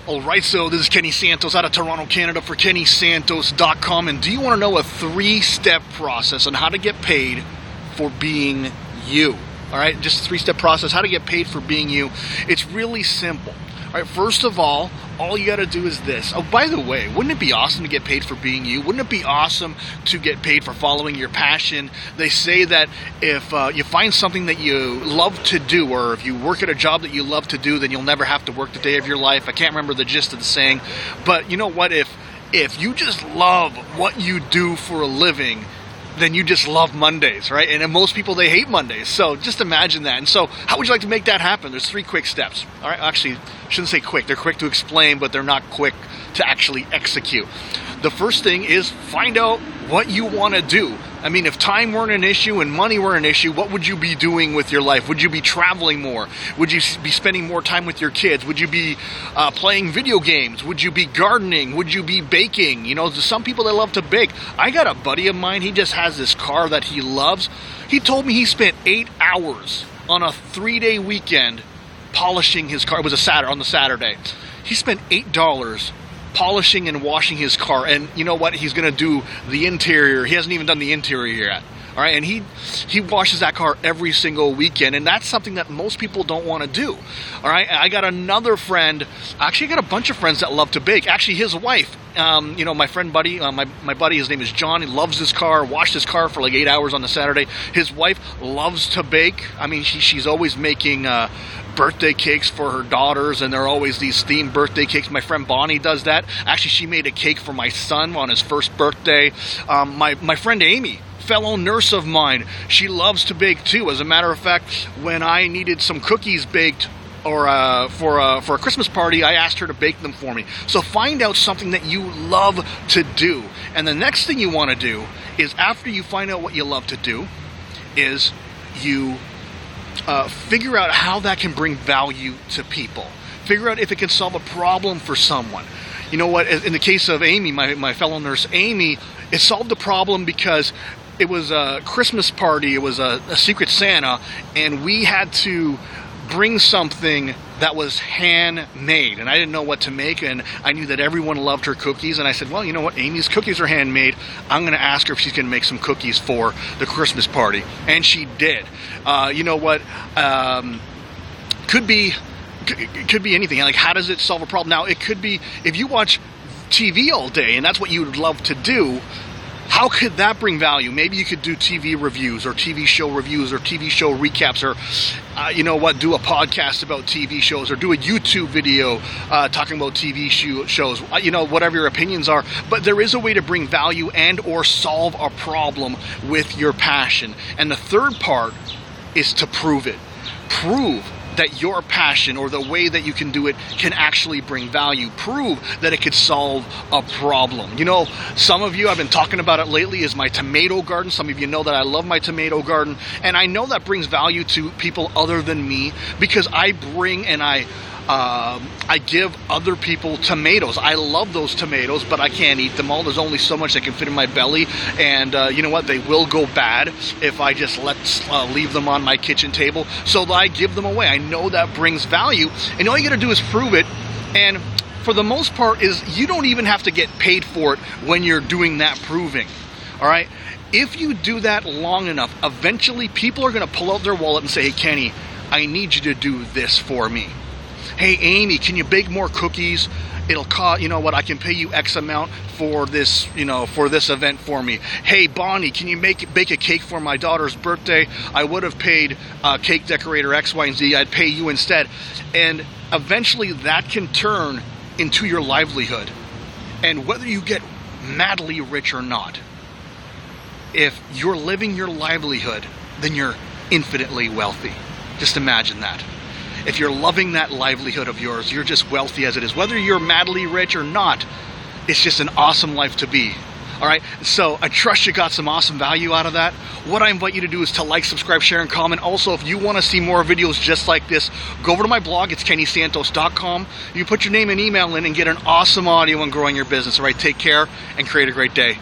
Alright, so this is Kenny Santos out of Toronto, Canada for KennySantos.com, and do you want to know a 3-step process on how to get paid for being you? Alright, just a 3-step process, how to get paid for being you. It's really simple. Alright, first of all you got to do is this. Oh, by the way, wouldn't it be awesome to get paid for being you? Wouldn't it be awesome to get paid for following your passion? They say that if you find something that you love to do, or if you work at a job that you love to do, then you'll never have to work the day of your life. I can't remember the gist of the saying, but you know what? If you just love what you do for a living, then you just love Mondays, right? And most people, they hate Mondays. So just imagine that. And so how would you like to make that happen? There's 3 quick steps. All right, actually, I shouldn't say quick. They're quick to explain, but they're not quick to actually execute. The first thing is find out what you want to do. I mean, if time weren't an issue and money were an issue, what would you be doing with your life? Would you be traveling more? Would you be spending more time with your kids? Would you be playing video games? Would you be gardening? Would you be baking? You know, some people, they love to bake. I got a buddy of mine, he just has this car that he loves. He told me he spent 8 hours on a 3-day weekend polishing his car. It was on the Saturday. He spent $8 polishing and washing his car, and you know what? He's going to do the interior. He hasn't even done the interior yet. All right, and he washes that car every single weekend, and that's something that most people don't want to do. All right, I got another friend. Actually, I got a bunch of friends that love to bake. Actually, his wife, you know, my friend buddy, my buddy, his name is John. He loves his car. Washed his car for like 8 hours on the Saturday. His wife loves to bake. I mean, she's always making birthday cakes for her daughters, and there are always these themed birthday cakes. My friend Bonnie does that. Actually, she made a cake for my son on his first birthday. My friend Amy, fellow nurse of mine, she loves to bake too. As a matter of fact, when I needed some cookies baked or for a Christmas party, I asked her to bake them for me. So find out something that you love to do, and the next thing you want to do is, after you find out what you love to do, is you figure out how that can bring value to people. Figure out if it can solve a problem for someone. You know what? In the case of Amy, my fellow nurse Amy, it solved the problem because it was a Christmas party. It was a Secret Santa, and we had to bring something that was handmade, and I didn't know what to make, and I knew that everyone loved her cookies, and I said, well, you know what, Amy's cookies are handmade. I'm going to ask her if she's going to make some cookies for the Christmas party, and she did. You know what, could be anything. Like, how does it solve a problem? Now, it could be if you watch TV all day, and that's what you would love to do. How could that bring value? Maybe you could do TV reviews or TV show reviews or TV show recaps, or you know what, do a podcast about TV shows, or do a YouTube video talking about TV shows, you know, whatever your opinions are. But there is a way to bring value and or solve a problem with your passion. And the third part is to prove it. Prove that your passion, or the way that you can do it, can actually bring value. Prove that it could solve a problem. You know, some of you, I've been talking about it lately, is my tomato garden. Some of you know that I love my tomato garden, and I know that brings value to people other than me, because I bring and I give other people tomatoes. I love those tomatoes, but I can't eat them all. There's only so much that can fit in my belly, and you know what? They will go bad if I just leave them on my kitchen table. So I give them away. I know that brings value, and all you got to do is prove it. And for the most part, is you don't even have to get paid for it when you're doing that proving. All right? If you do that long enough, eventually people are going to pull out their wallet and say, hey, Kenny, I need you to do this for me. Hey, Amy, can you bake more cookies? It'll cost, you know what, I can pay you X amount for this, you know, for this event for me. Hey, Bonnie, can you bake a cake for my daughter's birthday? I would have paid cake decorator X, Y, and Z. I'd pay you instead. And eventually that can turn into your livelihood. And whether you get madly rich or not, if you're living your livelihood, then you're infinitely wealthy. Just imagine that. If you're loving that livelihood of yours, you're just wealthy as it is. Whether you're madly rich or not, it's just an awesome life to be. All right, so I trust you got some awesome value out of that. What I invite you to do is to like, subscribe, share, and comment. Also, if you want to see more videos just like this, go over to my blog. It's KennySantos.com. You put your name and email in and get an awesome audio on growing your business. All right, take care and create a great day.